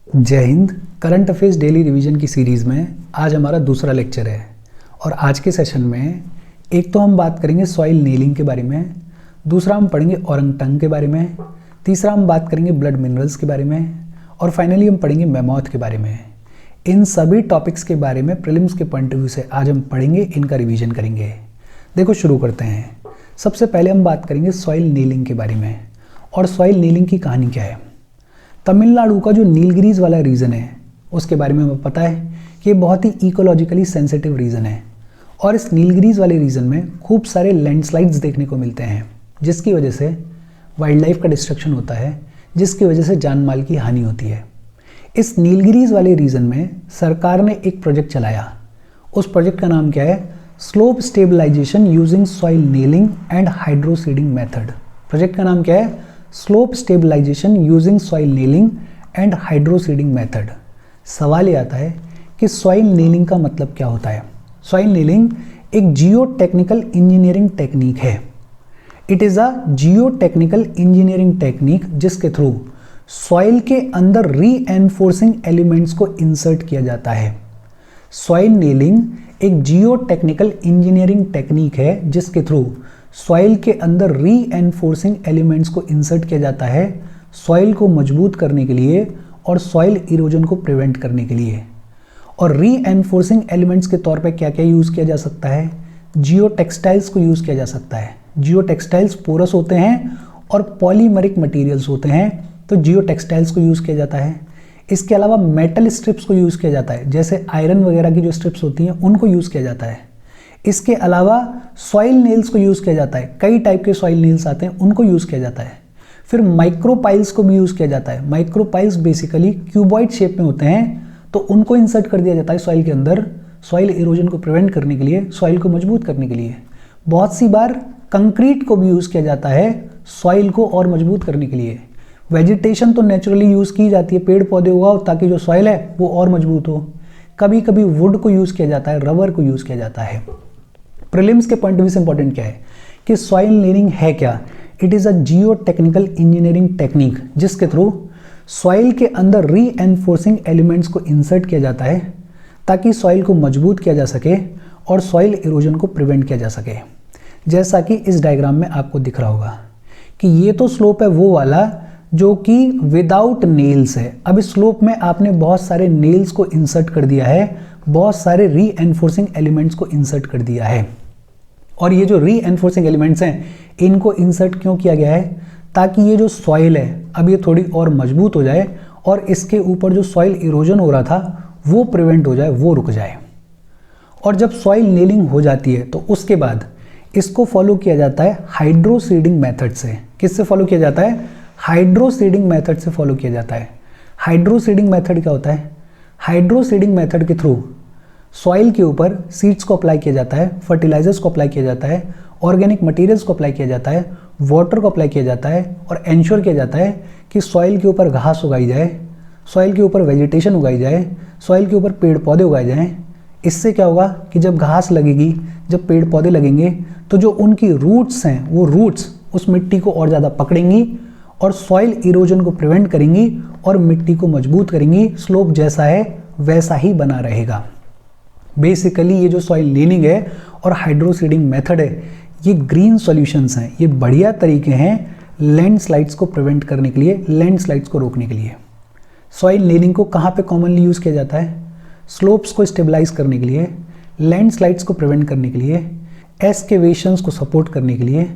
जय Hind. Current affairs daily revision की series में आज हमारा दूसरा लेक्चर है और आज के सेशन में एक तो हम बात करेंगे सॉइल नीलिंग के बारे में, दूसरा हम पढ़ेंगे ओरंगटंग के बारे में, तीसरा हम बात करेंगे ब्लड मिनरल्स के बारे में और फाइनली हम पढ़ेंगे मैमॉथ के बारे में। इन सभी टॉपिक्स के बारे में प्रीलिम्स के पॉइंट ऑफ व्यू से आज हम पढ़ेंगे, इनका रिवीजन करेंगे। देखो शुरू करते हैं। सबसे पहले हम बात करेंगे सॉइल नीलिंग के बारे में और सॉइल नीलिंग की कहानी क्या है। तमिलनाडु का जो नीलगिरीज वाला रीजन है उसके बारे में हमें पता है कि ये बहुत ही इकोलॉजिकली सेंसिटिव रीजन है और इस नीलगिरीज वाले रीजन में खूब सारे लैंडस्लाइड्स देखने को मिलते हैं, जिसकी वजह से वाइल्ड लाइफ का डिस्ट्रक्शन होता है, जिसकी वजह से जान माल की हानि होती है। इस नीलगिरीज वाले रीजन में सरकार ने एक प्रोजेक्ट चलाया। उस प्रोजेक्ट का नाम क्या है? Slope stabilization using soil nailing and hydroseeding method. Project का नाम क्या है? Slope stabilization using soil nailing and hydroseeding method. सवाल ये आता है कि सॉइल नीलिंग का मतलब क्या होता है। सॉइल नीलिंग एक जियो टेक्निकल इंजीनियरिंग टेक्निक है। It is a Jio technical engineering technique जिसके थ्रू सॉइल के अंदर रीएनफोर्सिंग एलिमेंट्स को इंसर्ट किया जाता है। सॉइल नीलिंग एक जियो टेक्निकल इंजीनियरिंग टेक्निक है जिसके थ्रू सॉइल के अंदर रीएनफोर्सिंग एलिमेंट्स को इंसर्ट किया जाता है, सॉइल को मजबूत करने के लिए और सॉइल इरोजन को प्रिवेंट करने के लिए। और रीएनफोर्सिंग एलिमेंट्स के तौर पे क्या क्या यूज़ किया जा सकता है? जियो टेक्सटाइल्स को यूज़ किया जा सकता है। जियो टेक्सटाइल्स पोरस होते हैं और पॉलीमरिक मटेरियल्स होते हैं, तो जियो टेक्सटाइल्स को यूज़ किया जाता है। इसके अलावा मेटल स्ट्रिप्स को यूज़ किया जाता है, जैसे आयरन वगैरह की जो स्ट्रिप्स होती हैं उनको यूज़ किया जाता है। इसके अलावा सॉइल नेल्स को यूज़ किया जाता है, कई टाइप के सॉइल नेल्स आते हैं उनको यूज़ किया जाता है। फिर माइक्रोपाइल्स को भी यूज़ किया जाता है। माइक्रोपाइल्स बेसिकली क्यूबॉइड शेप में होते हैं, तो उनको इंसर्ट कर दिया जाता है सॉइल के अंदर, सॉइल इरोजन को प्रिवेंट करने के लिए, सॉइल को मजबूत करने के लिए। बहुत सी बार कंक्रीट को भी यूज़ किया जाता है सॉइल को और मजबूत करने के लिए। वेजिटेशन तो नेचुरली यूज़ की जाती है, पेड़ पौधे उगाओ ताकि जो सॉइल है वो और मजबूत हो। कभी कभी वुड को यूज़ किया जाता है, रबर को यूज़ किया जाता है। प्रीलिम्स के पॉइंट ऑफ व्यू से इंपॉर्टेंट क्या है कि सॉइल नीलिंग है क्या? It is a Jio technical engineering technique जिसके थ्रू सॉइल के अंदर रीएनफोर्सिंग एलिमेंट्स को इंसर्ट किया जाता है ताकि सॉइल को मजबूत किया जा सके और सॉइल इरोजन को प्रिवेंट किया जा सके। जैसा कि इस डायग्राम में आपको दिख रहा होगा कि ये तो स्लोप है वो वाला जो कि विदाउट नेल्स है। अब इस स्लोप में आपने बहुत सारे नेल्स को इंसर्ट कर दिया है, बहुत सारे रीएनफोर्सिंग एलिमेंट्स को इंसर्ट कर दिया है। और ये जो रीएनफोर्सिंग एलिमेंट्स हैं इनको इंसर्ट क्यों किया गया है? ताकि ये जो सॉइल है अब ये थोड़ी और मजबूत हो जाए और इसके ऊपर जो सॉइल इरोजन हो रहा था वो प्रिवेंट हो जाए, वो रुक जाए। और जब सॉइल नीलिंग हो जाती है तो उसके बाद इसको फॉलो किया जाता है हाइड्रोसीडिंग मेथड से। किससे फॉलो किया जाता है? हाइड्रोसीडिंग मेथड से फॉलो किया जाता है। हाइड्रोसीडिंग मेथड क्या होता है? हाइड्रोसीडिंग मेथड के थ्रू सॉइल के ऊपर सीड्स को अप्लाई किया जाता है, फर्टिलाइजर्स को अप्लाई किया जाता है, ऑर्गेनिक मटेरियल्स को अप्लाई किया जाता है, वाटर को अप्लाई किया जाता है और एंश्योर किया जाता है कि सॉइल के ऊपर घास उगाई जाए, सॉइल के ऊपर वेजिटेशन उगाई जाए, सॉइल के ऊपर पेड़ पौधे उगाए जाएँ। इससे क्या होगा कि जब घास लगेगी, जब पेड़ पौधे लगेंगे तो जो उनकी रूट्स हैं वो रूट्स उस मिट्टी को और ज़्यादा पकड़ेंगी और सॉइल इरोजन को प्रिवेंट करेंगी और मिट्टी को मजबूत करेंगी। स्लोप जैसा है वैसा ही बना रहेगा। बेसिकली ये जो सॉइल नीलिंग है और हाइड्रोसीडिंग मेथड है ये ग्रीन सॉल्यूशंस हैं, ये बढ़िया तरीके हैं लैंडस्लाइड्स को प्रिवेंट करने के लिए, लैंडस्लाइड्स को रोकने के लिए। सॉइल नीलिंग को कहाँ पे कॉमनली यूज़ किया जाता है? स्लोप्स को स्टेबलाइज करने के लिए, लैंडस्लाइड्स को प्रिवेंट करने के लिए, एक्सकेवेशंस को सपोर्ट करने के लिए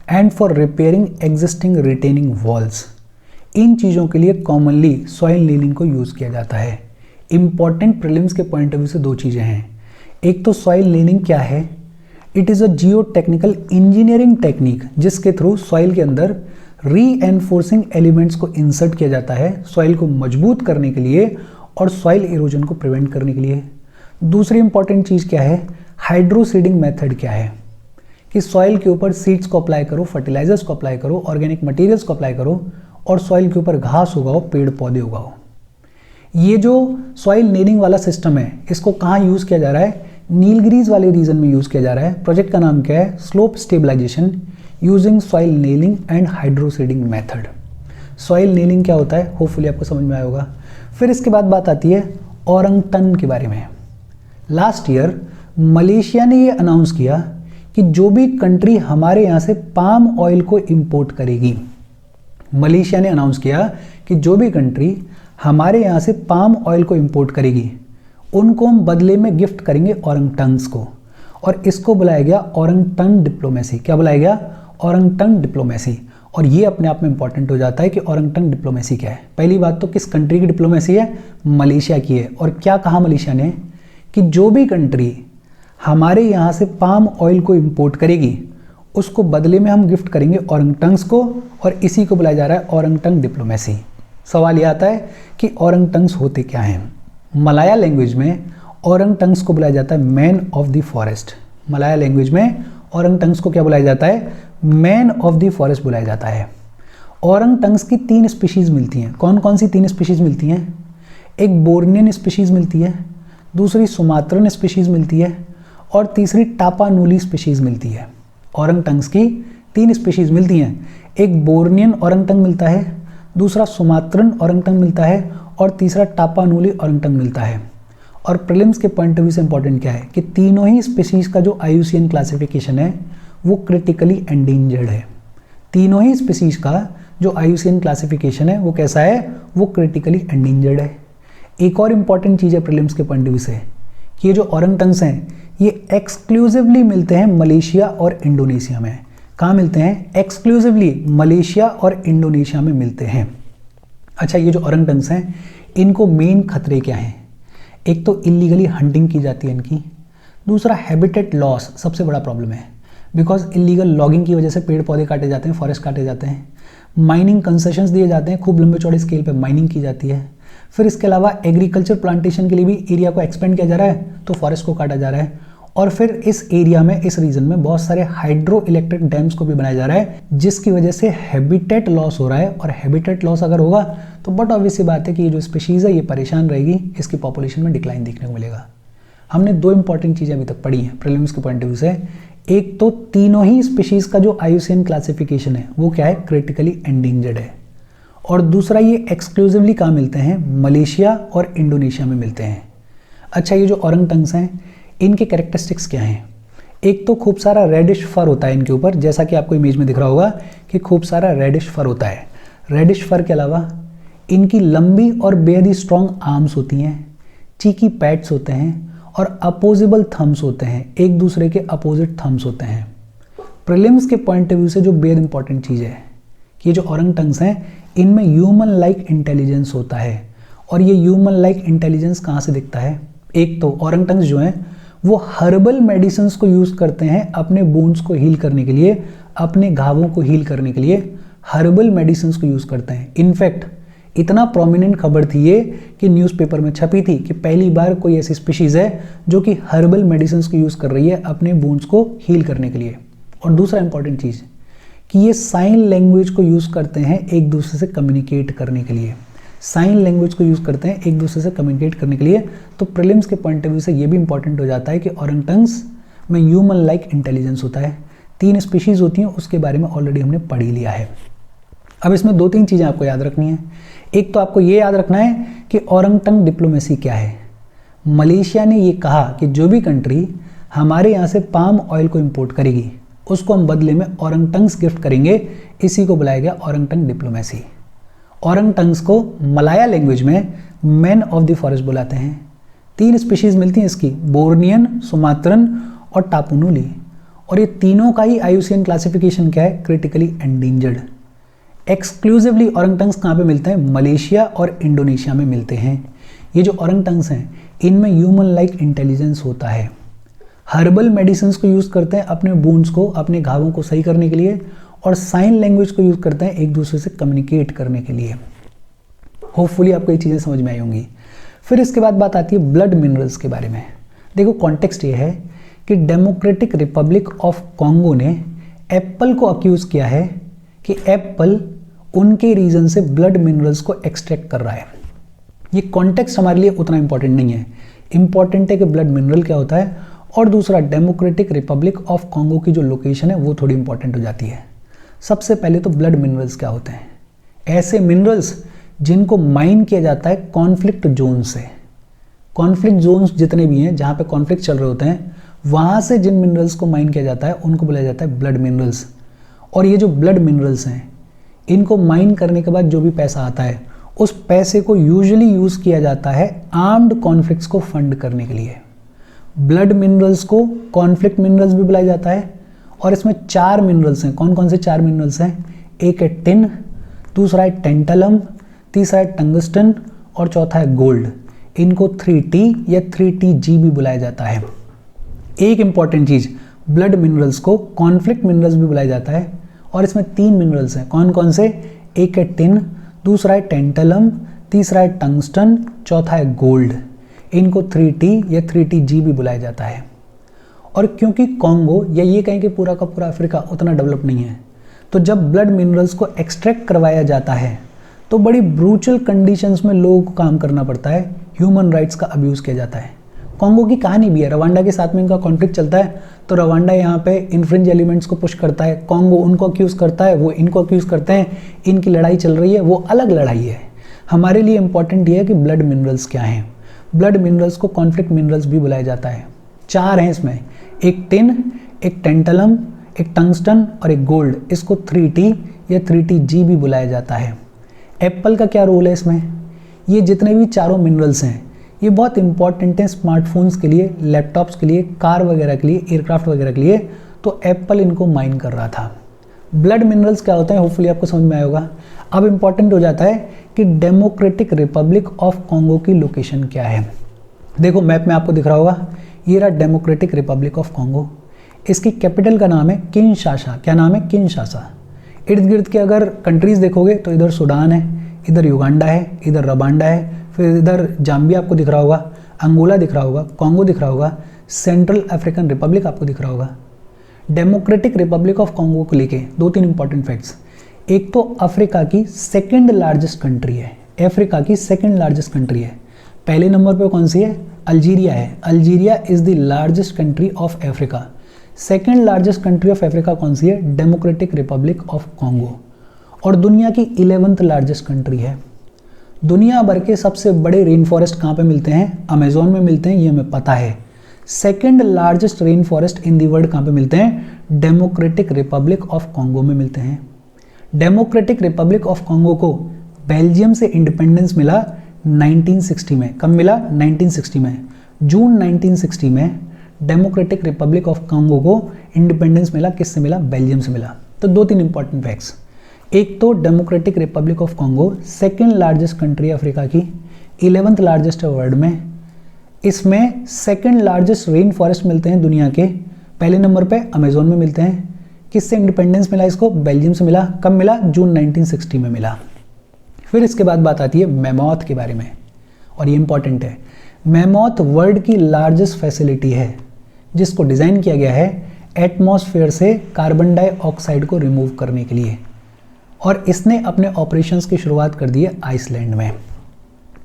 and for repairing existing retaining walls. इन चीज़ों के लिए कॉमनली सॉइल नीलिंग को यूज़ किया जाता है। इंपॉर्टेंट प्रीलिम्स के पॉइंट ऑफ व्यू से दो चीज़ें हैं। एक तो सॉइल नीलिंग क्या है? It is a Jio technical engineering technique जिसके थ्रू सॉइल के अंदर रीएनफोर्सिंग एलिमेंट्स को इंसर्ट किया जाता है सॉइल को मजबूत करने के लिए और सॉइल इरोजन को प्रिवेंट करने के लिए। दूसरी इंपॉर्टेंट चीज़ क्या है? हाइड्रोसीडिंग मेथड क्या है कि सॉइल के ऊपर सीड्स को अप्लाई करो, फर्टिलाइजर्स को अप्लाई करो, ऑर्गेनिक मटेरियल्स को अप्लाई करो और सॉइल के ऊपर घास उगाओ, पेड़ पौधे उगाओ। ये जो सॉइल नीलिंग वाला सिस्टम है इसको कहाँ यूज़ किया जा रहा है? नीलगिरीज वाले रीजन में यूज़ किया जा रहा है। प्रोजेक्ट का नाम क्या है? Slope stabilization using soil nailing and hydroseeding method. Soil nailing क्या होता है? होपफुली आपको समझ में आया होगा। फिर इसके बाद बात आती है औरंगटन के बारे में। लास्ट ईयर मलेशिया ने ये अनाउंस किया कि जो भी कंट्री हमारे यहाँ से पाम ऑयल को इंपोर्ट करेगी, मलेशिया ने अनाउंस किया कि जो भी कंट्री हमारे यहाँ से पाम ऑयल को इंपोर्ट करेगी उनको हम बदले में गिफ्ट करेंगे औरंगटन्स को, और इसको बुलाया गया औरंगटन डिप्लोमेसी। क्या बुलाया गया? औरंगटन डिप्लोमेसी। और ये अपने आप में इंपॉर्टेंट हो जाता है कि औरंगटन डिप्लोमेसी क्या है। पहली बात तो किस कंट्री की डिप्लोमेसी है? मलेशिया की है। और क्या कहा मलेशिया ने कि जो भी कंट्री हमारे यहाँ से पाम ऑयल को इंपोर्ट करेगी उसको बदले में हम गिफ्ट करेंगे औरंगटन्स को, और इसी को बुलाया जा रहा है औरंगटन डिप्लोमेसी। सवाल ये आता है कि औरंगटन्स होते क्या हैं? मलाया लैंग्वेज में औरंगटन्स को बुलाया जाता है man of the forest. Malaya language में औरंगटन्स को क्या बुलाया जाता है? मैन ऑफ द फॉरेस्ट बुलाया जाता है। औरंगटन्स की 3 स्पीशीज़ मिलती हैं। कौन कौन सी 3 स्पीशीज़ मिलती हैं? एक बोर्नियन स्पीशीज़ मिलती है, दूसरी सुमात्रन स्पीशीज़ मिलती है, और तीसरी टापानूली स्पीशीज़ मिलती है। औरंगटन्स की 3 स्पीशीज़ मिलती हैं। एक बोर्नियन औरंगटन मिलता है, दूसरा सुमात्रन औरंगटन मिलता है, और तीसरा टापानूली औरंगटन मिलता है। और प्रीलिम्स के पॉइंट ऑफ व्यू से इंपॉर्टेंट क्या है कि तीनों ही स्पीशीज़ का जो IUCN क्लासिफिकेशन है वो क्रिटिकली एंडेंजर्ड है। तीनों ही स्पीशीज़ का जो IUCN क्लासिफिकेशन है वो कैसा है? वो क्रिटिकली एंडेंजर्ड है। एक और इम्पॉर्टेंट चीज़ है प्रीलिम्स के पॉइंट ऑफ व्यू से कि ये जो औरंगटन्स हैं ये एक्सक्लूसिवली मिलते हैं मलेशिया और इंडोनेशिया में। कहाँ मिलते हैं? एक्सक्लूसिवली मलेशिया और इंडोनेशिया में मिलते हैं। अच्छा, ये जो औरंगटन्स हैं इनको मेन खतरे क्या हैं? एक तो इलीगली हंटिंग की जाती है इनकी, दूसरा हैबिटेट लॉस सबसे बड़ा प्रॉब्लम है, बिकॉज इलीगल लॉगिंग की वजह से पेड़ पौधे काटे जाते हैं, फॉरेस्ट काटे जाते हैं, माइनिंग कंसेशंस दिए जाते हैं, खूब लंबे चौड़े स्केल पे माइनिंग की जाती है। फिर इसके अलावा एग्रीकल्चर प्लांटेशन के लिए भी एरिया को एक्सपेंड किया जा रहा है तो फॉरेस्ट को काटा जा रहा है। और फिर इस एरिया में, इस रीजन में बहुत सारे हाइड्रो इलेक्ट्रिक डैम्स को भी बनाया जा रहा है, जिसकी वजह से हैबिटेट लॉस हो रहा है। और हैबिटेट लॉस अगर होगा तो बट ऑब्वियस सी बात है कि ये जो स्पीशीज़ है ये परेशान रहेगी, इसकी पॉपुलेशन में डिक्लाइन देखने को मिलेगा। हमने 2 इंपॉर्टेंट चीज़ें अभी तक पढ़ी हैं प्रीलिम्स के पॉइंट ऑफ व्यू से। एक तो तीनों ही स्पीशीज़ का जो IUCN क्लासिफिकेशन है वो क्या है? क्रिटिकली एंडेंजर्ड है। और दूसरा ये एक्सक्लूसिवली कहाँ मिलते हैं? मलेशिया और इंडोनेशिया में मिलते हैं। अच्छा, ये जो औरंगटन्स हैं इनके कैरेक्टरिस्टिक्स क्या हैं? एक तो खूब सारा रेडिश फर होता है इनके ऊपर, जैसा कि आपको इमेज में दिख रहा होगा कि खूब सारा रेडिश फर होता है। रेडिश फर के अलावा इनकी लंबी और बेहद ही स्ट्रॉन्ग आर्म्स होती हैं, चीकी पैड्स होते हैं, और अपोजिबल थम्स होते हैं, एक दूसरे के अपोजिट थम्स होते हैं। प्रीलिम्स के पॉइंट ऑफ व्यू से जो बेहद इंपॉर्टेंट चीज़ है कि ये जो औरंगटन्स हैं इनमें ह्यूमन लाइक इंटेलिजेंस होता है। और ये ह्यूमन लाइक इंटेलिजेंस कहाँ से दिखता है? एक तो औरंगटन्स जो हैं वो हर्बल मेडिसिन्स को यूज़ करते हैं अपने बोन्स को हील करने के लिए, अपने घावों को हील करने के लिए हर्बल मेडिसिन्स को यूज़ करते हैं। इनफैक्ट इतना प्रोमिनेंट खबर थी ये कि न्यूज़पेपर में छपी थी कि पहली बार कोई ऐसी स्पीशीज़ है जो कि हर्बल मेडिसिन्स को यूज़ कर रही है अपने बोन्स को हील करने के लिए। और दूसरा इंपॉर्टेंट चीज़ कि ये साइन लैंग्वेज को यूज़ करते हैं एक दूसरे से कम्युनिकेट करने के लिए। साइन लैंग्वेज को यूज़ करते हैं एक दूसरे से कम्युनिकेट करने के लिए। तो प्रीलिम्स के पॉइंट ऑफ व्यू से ये भी इंपॉर्टेंट हो जाता है कि औरंगटन्स में ह्यूमन लाइक इंटेलिजेंस होता है। 3 स्पीशीज़ होती हैं, उसके बारे में ऑलरेडी हमने पढ़ ही लिया है। अब इसमें 2-3 चीज़ें आपको याद रखनी है। एक तो आपको ये याद रखना है कि औरंगटन डिप्लोमेसी क्या है। मलेशिया ने ये कहा कि जो भी कंट्री हमारे यहाँ से पाम ऑयल को इंपोर्ट करेगी उसको हम बदले में औरंगटन्स गिफ्ट करेंगे, इसी को बुलाया गया औरंगटन डिप्लोमेसी। औरंगटन्स को मलाया लैंग्वेज में मैन ऑफ द फॉरेस्ट बुलाते हैं। 3 स्पीशीज़ मिलती हैं इसकी, बोर्नियन, सुमात्रन और टापुनुली। और ये तीनों का ही IUCN क्लासिफिकेशन क्या है? Critically endangered. एक्सक्लूसिवली औरंगटन्स कहाँ पे मिलते हैं? मलेशिया और इंडोनेशिया में मिलते हैं। ये जो औरंगटन्स हैं इनमें ह्यूमन लाइक इंटेलिजेंस होता है। हर्बल मेडिसिन्स को यूज़ करते हैं अपने वुंड्स को, अपने घावों को सही करने के लिए, और साइन लैंग्वेज को यूज़ करते हैं एक दूसरे से कम्युनिकेट करने के लिए। होपफुली आपको ये चीज़ें समझ में आई होंगी। फिर इसके बाद बात आती है ब्लड मिनरल्स के बारे में। देखो कॉन्टेक्स्ट ये है कि डेमोक्रेटिक रिपब्लिक ऑफ कॉन्गो ने एप्पल को अक्यूज़ किया है कि एप्पल उनके रीजन से ब्लड मिनरल्स को एक्सट्रैक्ट कर रहा है। ये कॉन्टेक्स्ट हमारे लिए उतना इंपॉर्टेंट नहीं है। इंपॉर्टेंट है कि ब्लड मिनरल क्या होता है, और दूसरा डेमोक्रेटिक रिपब्लिक ऑफ कॉन्गो की जो लोकेशन है वो थोड़ी इंपॉर्टेंट हो जाती है। सबसे पहले तो ब्लड मिनरल्स क्या होते हैं? ऐसे मिनरल्स जिनको माइन किया जाता है कॉन्फ्लिक्ट जोन से। कॉन्फ्लिक्ट जोन्स जितने भी हैं जहाँ पे कॉन्फ्लिक्ट चल रहे होते हैं, वहाँ से जिन मिनरल्स को माइन किया जाता है उनको बुलाया जाता है ब्लड मिनरल्स। और ये जो ब्लड मिनरल्स हैं, इनको माइन करने के बाद जो भी पैसा आता है, उस पैसे को यूजुअली यूज़ किया जाता है आर्म्ड कॉन्फ्लिक्ट्स को फंड करने के लिए। ब्लड मिनरल्स को कॉन्फ्लिक्ट मिनरल्स भी बुलाया जाता है। और इसमें 4 मिनरल्स हैं। कौन कौन से 4 मिनरल्स हैं? एक है टिन, दूसरा है टेंटलम, तीसरा है टंगस्टन और चौथा है गोल्ड। इनको 3T या 3TG भी बुलाया जाता है। एक इंपॉर्टेंट चीज़, ब्लड मिनरल्स को कॉन्फ्लिक्ट मिनरल्स भी बुलाया जाता है। और इसमें 3 मिनरल्स हैं। कौन कौन से? एक है टिन, दूसरा है टेंटलम, तीसरा है टंगस्टन, चौथा है गोल्ड। इनको 3T या 3TG भी बुलाया जाता है। और क्योंकि कॉन्गो या ये कहें कि पूरा का पूरा अफ्रीका उतना डेवलप नहीं है, तो जब ब्लड मिनरल्स को एक्सट्रैक्ट करवाया जाता है तो बड़ी ब्रूचल कंडीशंस में लोगों को काम करना पड़ता है, ह्यूमन राइट्स का अब्यूज़ किया जाता है। कॉन्गो की कहानी भी है, रवांडा के साथ में इनका कॉन्फ्लिक्ट चलता है, तो रवांडा यहाँ पे इन्फ्रिंज एलिमेंट्स को पुश करता है, कॉन्गो उनको अक्यूज़ करता है, वो इनको अक्यूज़ करते हैं, इनकी लड़ाई चल रही है, वो अलग लड़ाई है। हमारे लिए इंपॉर्टेंट ये है कि ब्लड मिनरल्स क्या हैं। ब्लड मिनरल्स को कॉन्फ्लिक्ट मिनरल्स भी बुलाया जाता है। 4 हैं इसमें, एक टिन, एक टेंटलम, एक टंगस्टन और एक गोल्ड। इसको 3T या 3TG भी बुलाया जाता है। एप्पल का क्या रोल है इसमें? ये जितने भी चारों मिनरल्स हैं, ये बहुत इंपॉर्टेंट हैं स्मार्टफोन्स के लिए, लैपटॉप्स के लिए, कार वगैरह के लिए, एयरक्राफ्ट वगैरह के लिए। तो एप्पल इनको माइन कर रहा था। ब्लड मिनरल्स क्या होता है, होपफुली आपको समझ में आया होगा। अब इंपॉर्टेंट हो जाता है कि डेमोक्रेटिक रिपब्लिक ऑफ कॉन्गो की लोकेशन क्या है। देखो मैप में आपको दिख रहा होगा, ये रहा डेमोक्रेटिक रिपब्लिक ऑफ कॉन्गो। इसकी कैपिटल का नाम है किनशासा। क्या नाम है? किनशासा। इर्द गिर्द के अगर कंट्रीज़ देखोगे तो इधर सूडान है, इधर युगांडा है, इधर रवांडा है, फिर इधर जाम्बिया आपको दिख रहा होगा, अंगोला दिख रहा होगा, कॉन्गो दिख रहा होगा, सेंट्रल अफ्रीकन रिपब्लिक आपको दिख रहा होगा। डेमोक्रेटिक रिपब्लिक ऑफ कॉन्गो को लेके 2-3 इंपॉर्टेंट फैक्ट्स। एक तो अफ्रीका की सेकेंड लार्जेस्ट कंट्री है। अफ्रीका की सेकेंड लार्जेस्ट कंट्री है। पहले नंबर पे कौन सी है? अल्जीरिया है। Algeria is the largest country of Africa. Second largest country of Africa कौन सी है? Democratic Republic of Congo. और दुनिया की 11th लार्जेस्ट कंट्री है। दुनिया भर के सबसे बड़े रेन फॉरेस्ट कहाँ पे मिलते हैं? अमेजोन में मिलते हैं, ये हमें पता है। Second largest rain forest in the world कहाँ पे मिलते हैं? डेमोक्रेटिक रिपब्लिक ऑफ कॉन्गो में मिलते हैं। डेमोक्रेटिक रिपब्लिक ऑफ कॉन्गो को बेल्जियम से इंडिपेंडेंस मिला 1960 में। कब मिला? 1960 में। जून 1960 में डेमोक्रेटिक रिपब्लिक ऑफ कॉन्गो को इंडिपेंडेंस मिला। किससे मिला? बेल्जियम से मिला। तो 2-3 इंपॉर्टेंट फैक्ट्स। एक तो democratic Republic of Congo second largest country Africa की, 11th लार्जेस्ट है वर्ल्ड में। इसमें सेकेंड लार्जेस्ट रेन फॉरेस्ट मिलते हैं दुनिया के। पहले नंबर पे अमेजोन में मिलते हैं। किससे इंडिपेंडेंस मिला इसको? बेल्जियम से मिला। कब मिला? जून 1960 में मिला। फिर इसके बाद बात आती है मैमोथ के बारे में, और ये इंपॉर्टेंट है। मैमोथ वर्ल्ड की लार्जेस्ट फैसिलिटी है जिसको डिज़ाइन किया गया है एटमॉस्फेयर से कार्बन डाइऑक्साइड को रिमूव करने के लिए, और इसने अपने ऑपरेशंस की शुरुआत कर दी है आइसलैंड में।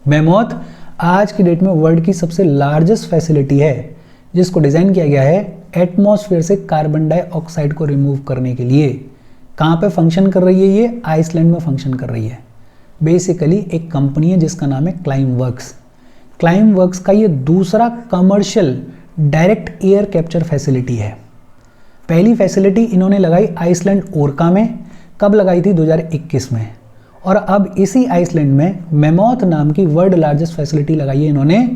मैमोथ आज की डेट में वर्ल्ड की सबसे लार्जेस्ट फैसिलिटी है जिसको डिज़ाइन किया गया है एटमॉस्फेयर से कार्बन डाइऑक्साइड को रिमूव करने के लिए। कहाँ पे फंक्शन कर रही है ये? आइसलैंड में फंक्शन कर रही है। बेसिकली एक कंपनी है जिसका नाम है क्लाइमवर्क्स। क्लाइमवर्क्स का ये दूसरा commercial direct air capture facility है। पहली फैसिलिटी इन्होंने लगाई आइसलैंड ओरका में। कब लगाई थी? 2021 में। और अब इसी आइसलैंड में मैमोथ नाम की वर्ल्ड लार्जेस्ट फैसिलिटी लगाई है इन्होंने,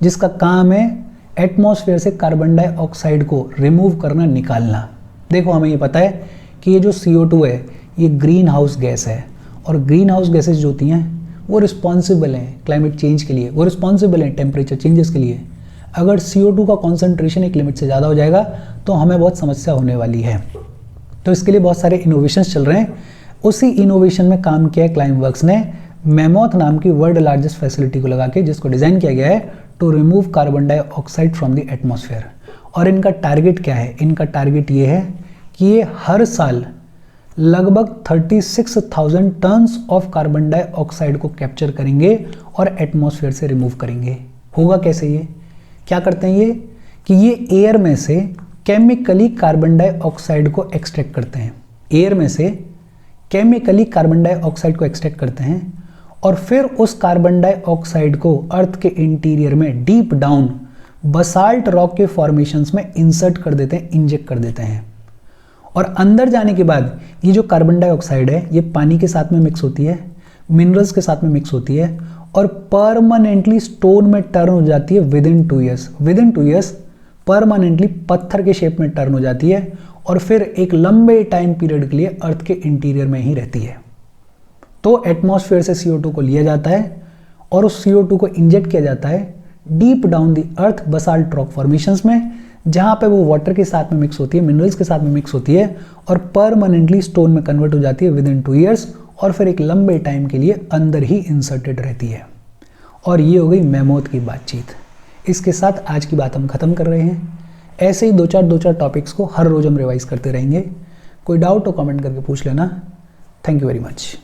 जिसका काम है एटमॉस्फेयर से कार्बन डाइऑक्साइड को रिमूव करना, निकालना। देखो हमें ये पता है कि ये जो CO2 है ये ग्रीन हाउस गैस है, और ग्रीन हाउस गैसेज जो होती हैं वो रिस्पॉन्सिबल हैं क्लाइमेट चेंज के लिए, वो रिस्पॉन्सिबल हैं टेम्परेचर चेंजेस के लिए। अगर CO2 का कॉन्सेंट्रेशन एक लिमिट से ज़्यादा हो जाएगा तो हमें बहुत समस्या होने वाली है। तो इसके लिए बहुत सारे इनोवेशंस चल रहे हैं। उसी इनोवेशन में काम किया है क्लाइमवर्क्स ने मैमोथ नाम की वर्ल्ड लार्जेस्ट फैसिलिटी को लगा के, जिसको डिज़ाइन किया गया है to remove carbon dioxide from the atmosphere. और इनका टारगेट क्या है? इनका टारगेट ये है कि ये हर साल लगभग 36,000 टन्स ऑफ कार्बन डाइऑक्साइड को कैप्चर करेंगे और एटमॉस्फेयर से रिमूव करेंगे। होगा कैसे? ये क्या करते हैं ये कि ये एयर में से केमिकली कार्बन डाइऑक्साइड को एक्सट्रैक्ट करते हैं। एयर में से केमिकली कार्बन डाइऑक्साइड को एक्सट्रैक्ट करते हैं और फिर उस कार्बन डाइऑक्साइड को अर्थ के इंटीरियर में डीप डाउन बसाल्ट रॉक के फॉर्मेशंस में इंसर्ट कर देते हैं, इंजेक्ट कर देते हैं। और अंदर जाने के बाद ये जो कार्बन डाइऑक्साइड है ये पानी के साथ में मिक्स होती है, मिनरल्स के साथ में मिक्स होती है और परमानेंटली स्टोन में टर्न हो जाती है within 2 years. Within 2 years permanently पत्थर के शेप में टर्न हो जाती है और फिर एक लंबे टाइम पीरियड के लिए अर्थ के इंटीरियर में ही रहती है। तो एटमॉस्फेयर से CO2 को लिया जाता है और उस CO2 को इंजेक्ट किया जाता है deep down the earth basalt rock formations में, जहां पे वो वाटर के साथ में मिक्स होती है, मिनरल्स के साथ में मिक्स होती है और परमानेंटली स्टोन में कन्वर्ट हो जाती है विदिन 2 ईयर्स और फिर एक लंबे टाइम के लिए अंदर ही इंसर्टेड रहती है। और ये हो गई मैमोथ की बातचीत। इसके साथ आज की बात हम खत्म कर रहे हैं। ऐसे ही दो चार टॉपिक्स को हर रोज हम रिवाइज करते रहेंगे। कोई डाउट हो कमेंट करके पूछ लेना। Thank you very much.